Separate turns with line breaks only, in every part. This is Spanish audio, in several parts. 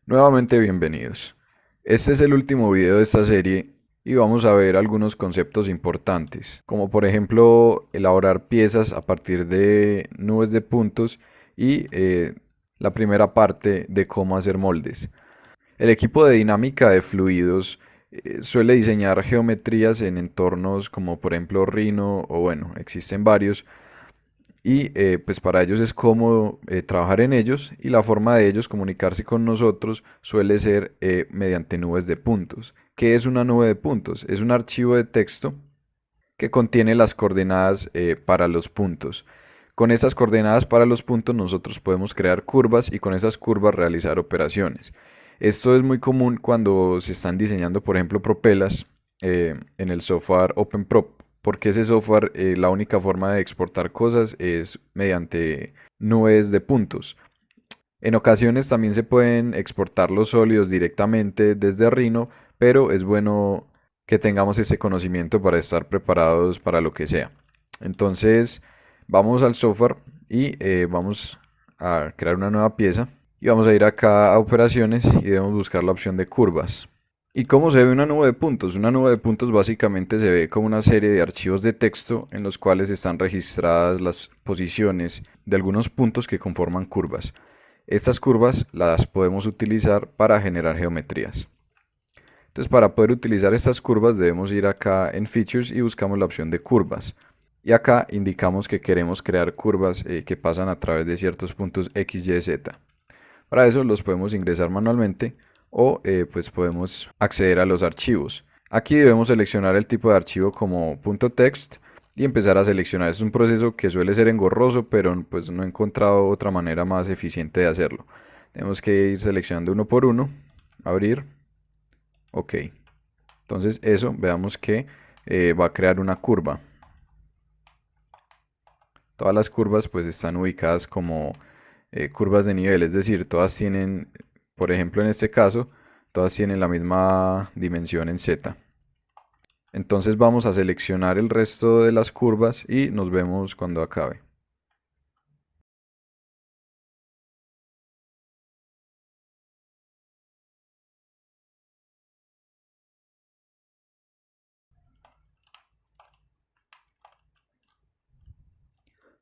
Nuevamente bienvenidos. Este es el último video de esta serie y vamos a ver algunos conceptos importantes, como por ejemplo elaborar piezas a partir de nubes de puntos y la primera parte de cómo hacer moldes. El equipo de dinámica de fluidos suele diseñar geometrías en entornos como por ejemplo Rhino o bueno, existen varios y pues para ellos es cómodo trabajar en ellos y la forma de ellos comunicarse con nosotros suele ser mediante nubes de puntos. ¿Qué es una nube de puntos? Es un archivo de texto que contiene las coordenadas para los puntos. Con estas coordenadas para los puntos nosotros podemos crear curvas y con esas curvas realizar operaciones. Esto es muy común cuando se están diseñando, por ejemplo, propelas en el software OpenProp, porque ese software, la única forma de exportar cosas es mediante nubes de puntos. En ocasiones también se pueden exportar los sólidos directamente desde Rhino, pero es bueno que tengamos ese conocimiento para estar preparados para lo que sea. Entonces, vamos al software y vamos a crear una nueva pieza y vamos a ir acá a operaciones y debemos buscar la opción de curvas. ¿Y cómo se ve una nube de puntos? Una nube de puntos básicamente se ve como una serie de archivos de texto en los cuales están registradas las posiciones de algunos puntos que conforman curvas. Estas curvas las podemos utilizar para generar geometrías. Entonces, para poder utilizar estas curvas debemos ir acá en Features y buscamos la opción de curvas. Y acá indicamos que queremos crear curvas que pasan a través de ciertos puntos X, Y, Z. Para eso los podemos ingresar manualmente o pues podemos acceder a los archivos. Aquí debemos seleccionar el tipo de archivo como .text y empezar a seleccionar. Es un proceso que suele ser engorroso, pero pues no he encontrado otra manera más eficiente de hacerlo. Tenemos que ir seleccionando uno por uno, abrir, ok. Entonces eso, veamos que va a crear una curva. Todas las curvas pues están ubicadas como curvas de nivel, es decir, todas tienen, por ejemplo en este caso, todas tienen la misma dimensión en Z. Entonces vamos a seleccionar el resto de las curvas y nos vemos cuando acabe.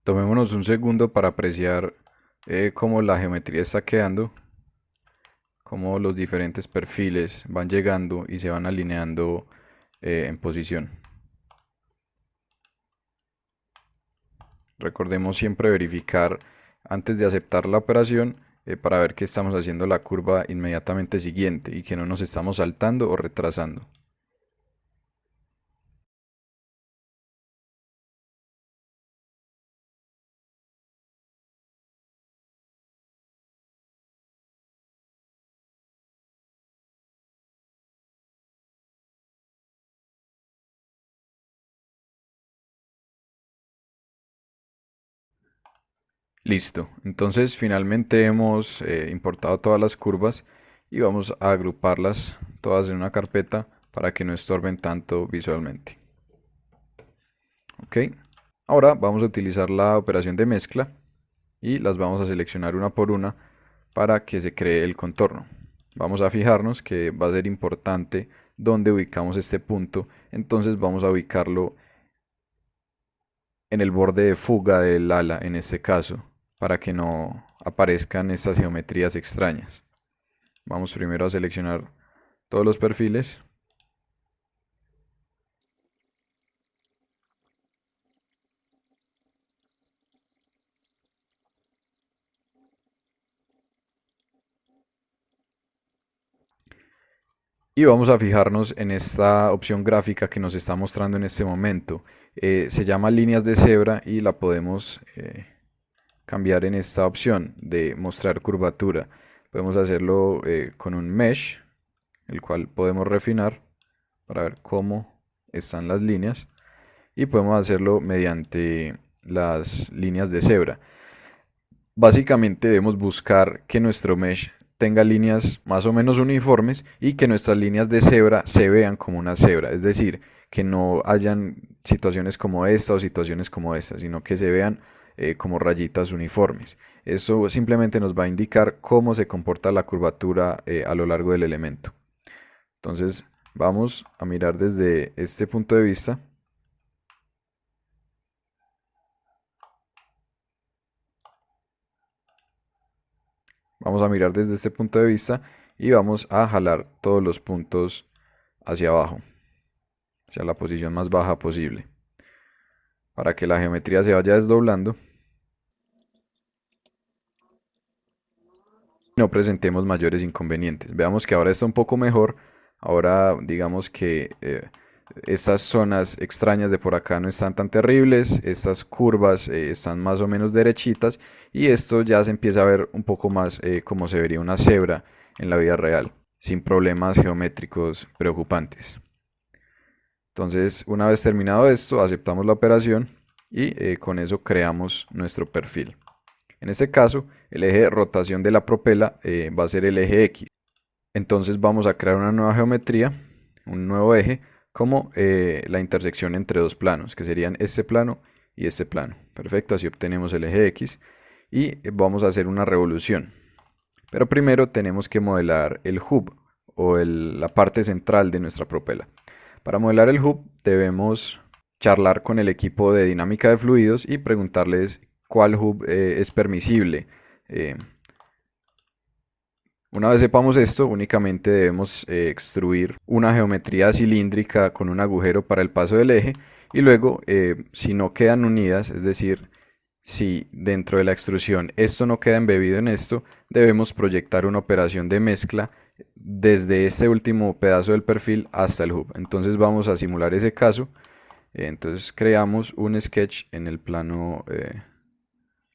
Tomémonos un segundo para apreciar cómo la geometría está quedando, cómo los diferentes perfiles van llegando y se van alineando en posición. Recordemos siempre verificar antes de aceptar la operación para ver que estamos haciendo la curva inmediatamente siguiente y que no nos estamos saltando o retrasando. Listo, entonces finalmente hemos importado todas las curvas y vamos a agruparlas todas en una carpeta para que no estorben tanto visualmente. Ok, ahora vamos a utilizar la operación de mezcla y las vamos a seleccionar una por una para que se cree el contorno. Vamos a fijarnos que va a ser importante dónde ubicamos este punto, entonces vamos a ubicarlo en el borde de fuga del ala en este caso, para que no aparezcan estas geometrías extrañas. Vamos primero a seleccionar todos los perfiles. Y vamos a fijarnos en esta opción gráfica que nos está mostrando en este momento. Se llama líneas de cebra y la podemos cambiar en esta opción de mostrar curvatura. Podemos hacerlo con un mesh, el cual podemos refinar para ver cómo están las líneas. Y podemos hacerlo mediante las líneas de cebra. Básicamente debemos buscar que nuestro mesh tenga líneas más o menos uniformes y que nuestras líneas de cebra se vean como una cebra, es decir, que no hayan situaciones como esta o situaciones como esta, sino que se vean como rayitas uniformes. Eso simplemente nos va a indicar cómo se comporta la curvatura a lo largo del elemento. Entonces vamos a mirar desde este punto de vista. Vamos a mirar desde este punto de vista y vamos a jalar todos los puntos hacia abajo, hacia la posición más baja posible, para que la geometría se vaya desdoblando y no presentemos mayores inconvenientes. Veamos que ahora está un poco mejor. Ahora digamos que estas zonas extrañas de por acá no están tan terribles, estas curvas están más o menos derechitas y esto ya se empieza a ver un poco más como se vería una cebra en la vida real, sin problemas geométricos preocupantes. Entonces, una vez terminado esto, aceptamos la operación y con eso creamos nuestro perfil. En este caso, el eje de rotación de la propela va a ser el eje X. Entonces vamos a crear una nueva geometría, un nuevo eje, como la intersección entre dos planos, que serían este plano y este plano. Perfecto, así obtenemos el eje X y vamos a hacer una revolución. Pero primero tenemos que modelar el hub o la parte central de nuestra propela. Para modelar el hub debemos charlar con el equipo de dinámica de fluidos y preguntarles cuál hub es permisible. Una vez sepamos esto, únicamente debemos extruir una geometría cilíndrica con un agujero para el paso del eje y luego, si no quedan unidas, es decir, si dentro de la extrusión esto no queda embebido en esto, debemos proyectar una operación de mezcla desde este último pedazo del perfil hasta el hub. Entonces vamos a simular ese caso. Entonces creamos un sketch en el plano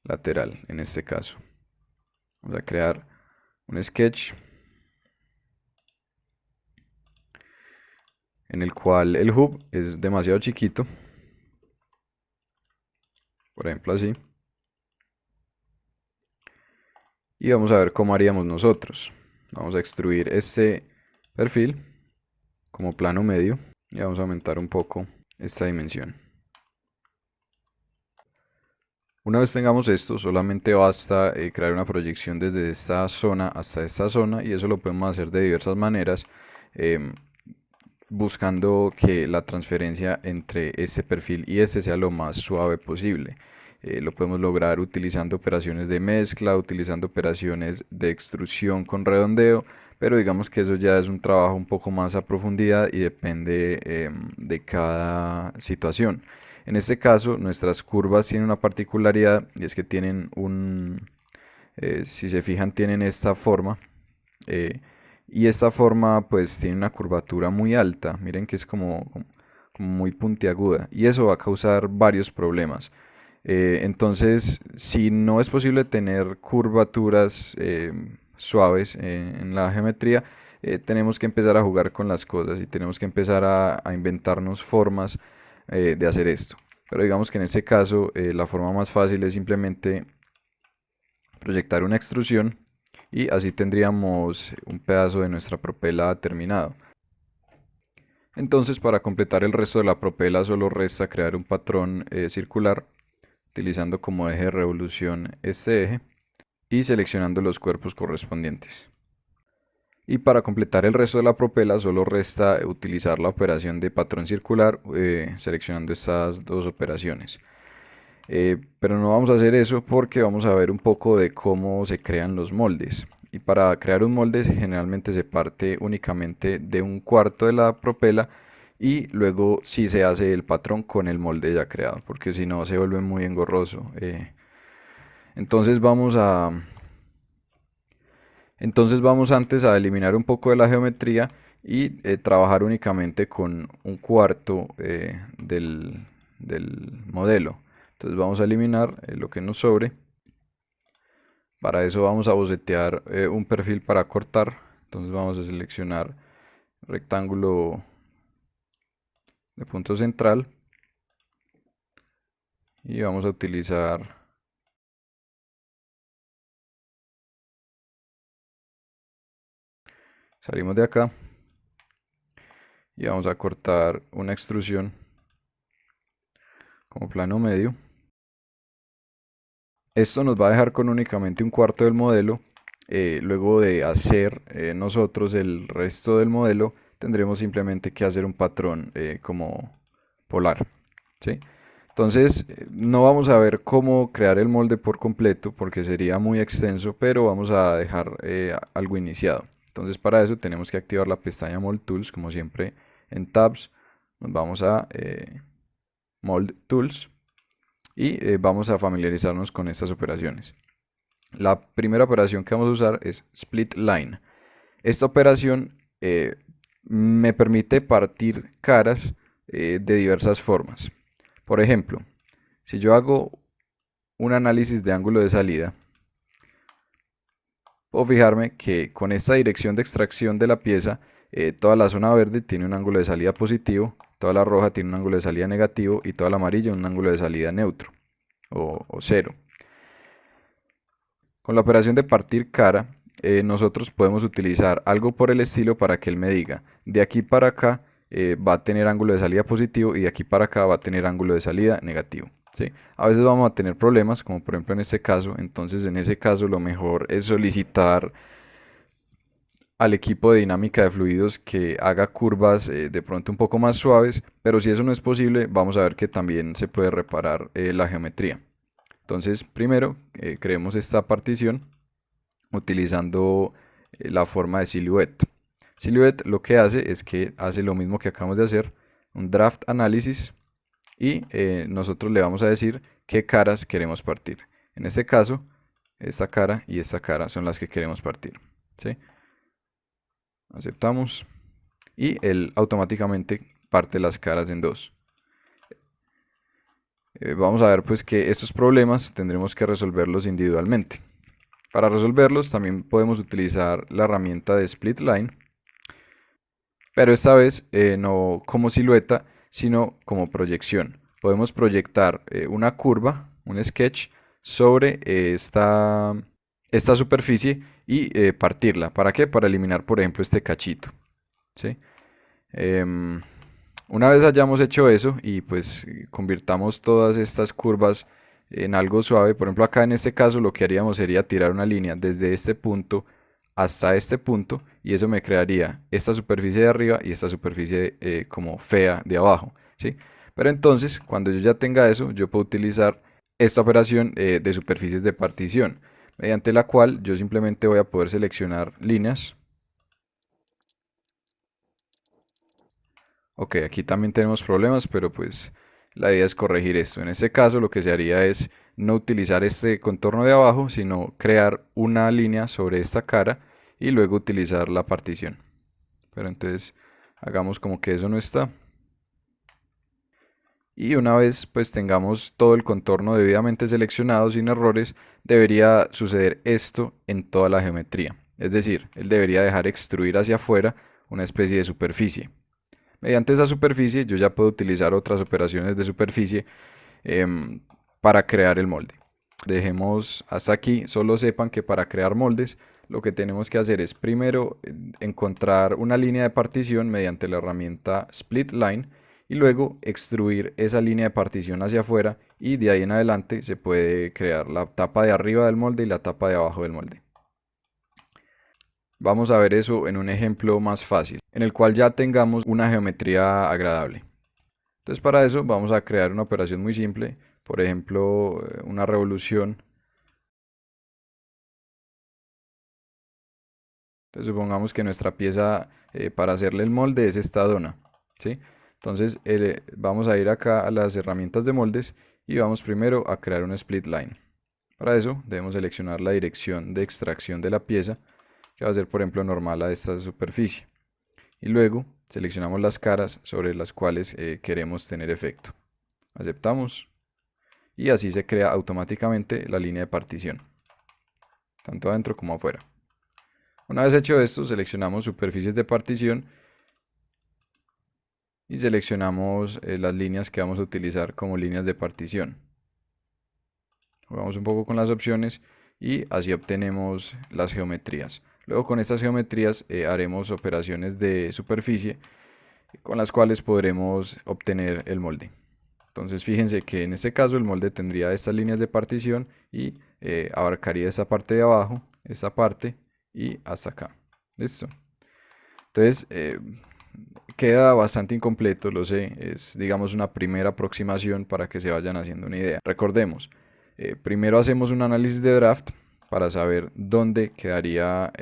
lateral, en este caso. Vamos a crear un sketch en el cual el hub es demasiado chiquito, por ejemplo así, y vamos a ver cómo haríamos nosotros. Vamos a extruir este perfil como plano medio y vamos a aumentar un poco esta dimensión. Una vez tengamos esto, solamente basta crear una proyección desde esta zona hasta esta zona y eso lo podemos hacer de diversas maneras, buscando que la transferencia entre este perfil y este sea lo más suave posible. Lo podemos lograr utilizando operaciones de mezcla, utilizando operaciones de extrusión con redondeo, pero digamos que eso ya es un trabajo un poco más a profundidad y depende de cada situación. En este caso, nuestras curvas tienen una particularidad y es que tienen si se fijan, tienen esta forma. Y esta forma pues tiene una curvatura muy alta, miren que es como muy puntiaguda y eso va a causar varios problemas. Entonces, si no es posible tener curvaturas suaves en la geometría, tenemos que empezar a jugar con las cosas y tenemos que empezar a inventarnos formas de hacer esto. Pero digamos que en este caso la forma más fácil es simplemente proyectar una extrusión y así tendríamos un pedazo de nuestra propela terminado. Entonces, para completar el resto de la propela solo resta crear un patrón circular utilizando como eje de revolución este eje y seleccionando los cuerpos correspondientes. Y para completar el resto de la propela solo resta utilizar la operación de patrón circular seleccionando estas dos operaciones. Pero no vamos a hacer eso porque vamos a ver un poco de cómo se crean los moldes. Y para crear un molde generalmente se parte únicamente de un cuarto de la propela y luego sí se hace el patrón con el molde ya creado, porque si no se vuelve muy engorroso. Entonces vamos a... Entonces vamos antes a eliminar un poco de la geometría y trabajar únicamente con un cuarto del modelo. Entonces vamos a eliminar lo que nos sobre. Para eso vamos a bocetear un perfil para cortar. Entonces vamos a seleccionar rectángulo de punto central. Y vamos a utilizar salimos de acá y vamos a cortar una extrusión como plano medio. Esto nos va a dejar con únicamente un cuarto del modelo. Luego de hacer nosotros el resto del modelo, tendremos simplemente que hacer un patrón como polar, ¿sí? Entonces, no vamos a ver cómo crear el molde por completo porque sería muy extenso, pero vamos a dejar algo iniciado. Entonces, para eso tenemos que activar la pestaña Mold Tools, como siempre en Tabs. Nos vamos a Mold Tools y vamos a familiarizarnos con estas operaciones. La primera operación que vamos a usar es Split Line. Esta operación me permite partir caras de diversas formas. Por ejemplo, si yo hago un análisis de ángulo de salida, puedo fijarme que con esta dirección de extracción de la pieza, toda la zona verde tiene un ángulo de salida positivo, toda la roja tiene un ángulo de salida negativo y toda la amarilla un ángulo de salida neutro o cero. Con la operación de partir cara, nosotros podemos utilizar algo por el estilo para que él me diga, de aquí para acá va a tener ángulo de salida positivo y de aquí para acá va a tener ángulo de salida negativo. ¿Sí? A veces vamos a tener problemas, como por ejemplo en este caso, entonces en ese caso lo mejor es solicitar al equipo de dinámica de fluidos que haga curvas de pronto un poco más suaves, pero si eso no es posible, vamos a ver que también se puede reparar la geometría. Entonces, primero creemos esta partición utilizando la forma de silhouette. Silhouette lo que hace es que hace lo mismo que acabamos de hacer, un draft análisis y nosotros le vamos a decir qué caras queremos partir. En este caso, esta cara y esta cara son las que queremos partir. ¿Sí? Aceptamos y él automáticamente parte las caras en dos. Vamos a ver pues que estos problemas tendremos que resolverlos individualmente. Para resolverlos también podemos utilizar la herramienta de Split Line, pero esta vez no como silueta, sino como proyección. Podemos proyectar una curva, un sketch, sobre esta superficie y partirla. ¿Para qué? Para eliminar, por ejemplo, este cachito. ¿Sí? Una vez hayamos hecho eso y pues convirtamos todas estas curvas en algo suave, por ejemplo acá en este caso lo que haríamos sería tirar una línea desde este punto hasta este punto y eso me crearía esta superficie de arriba y esta superficie como fea de abajo, ¿sí? Pero entonces cuando yo ya tenga eso yo puedo utilizar esta operación de superficies de partición mediante la cual yo simplemente voy a poder seleccionar líneas. Ok, aquí también tenemos problemas, pero pues la idea es corregir esto. En este caso lo que se haría es no utilizar este contorno de abajo, sino crear una línea sobre esta cara y luego utilizar la partición. Pero entonces hagamos como que eso no está. Y una vez pues tengamos todo el contorno debidamente seleccionado sin errores, debería suceder esto en toda la geometría. Es decir, él debería dejar extruir hacia afuera una especie de superficie. Mediante esa superficie yo ya puedo utilizar otras operaciones de superficie para crear el molde. Dejemos hasta aquí, solo sepan que para crear moldes lo que tenemos que hacer es primero encontrar una línea de partición mediante la herramienta Split Line y luego extruir esa línea de partición hacia afuera y de ahí en adelante se puede crear la tapa de arriba del molde y la tapa de abajo del molde. Vamos a ver eso en un ejemplo más fácil, en el cual ya tengamos una geometría agradable. Entonces para eso vamos a crear una operación muy simple, por ejemplo una revolución. Entonces supongamos que nuestra pieza para hacerle el molde es esta dona, ¿sí? Entonces vamos a ir acá a las herramientas de moldes y vamos primero a crear un split line. Para eso debemos seleccionar la dirección de extracción de la pieza, que va a ser por ejemplo normal a esta superficie. Y luego seleccionamos las caras sobre las cuales queremos tener efecto. Aceptamos y así se crea automáticamente la línea de partición, tanto adentro como afuera. Una vez hecho esto, seleccionamos superficies de partición y seleccionamos las líneas que vamos a utilizar como líneas de partición. Jugamos un poco con las opciones y así obtenemos las geometrías. Luego con estas geometrías haremos operaciones de superficie con las cuales podremos obtener el molde. Entonces fíjense que en este caso el molde tendría estas líneas de partición y abarcaría esta parte de abajo, esta parte y hasta acá. ¿Listo? Entonces queda bastante incompleto, lo sé, es digamos una primera aproximación para que se vayan haciendo una idea. Recordemos, primero hacemos un análisis de draft para saber dónde quedaría,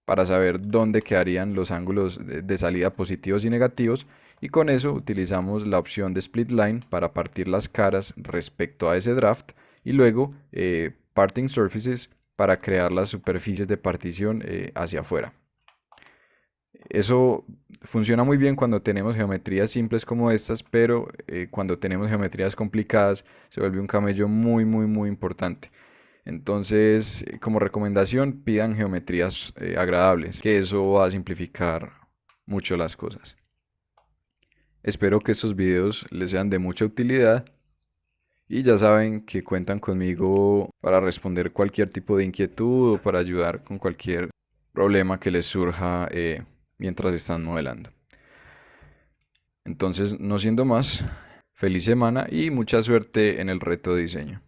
para saber dónde quedarían los ángulos de salida positivos y negativos, y con eso utilizamos la opción de split line para partir las caras respecto a ese draft, y luego parting surfaces para crear las superficies de partición hacia afuera. Eso funciona muy bien cuando tenemos geometrías simples como estas, pero cuando tenemos geometrías complicadas se vuelve un camello muy importante. Entonces, como recomendación, pidan geometrías agradables, que eso va a simplificar mucho las cosas. Espero que estos videos les sean de mucha utilidad y ya saben que cuentan conmigo para responder cualquier tipo de inquietud o para ayudar con cualquier problema que les surja mientras están modelando. Entonces, no siendo más, feliz semana y mucha suerte en el reto de diseño.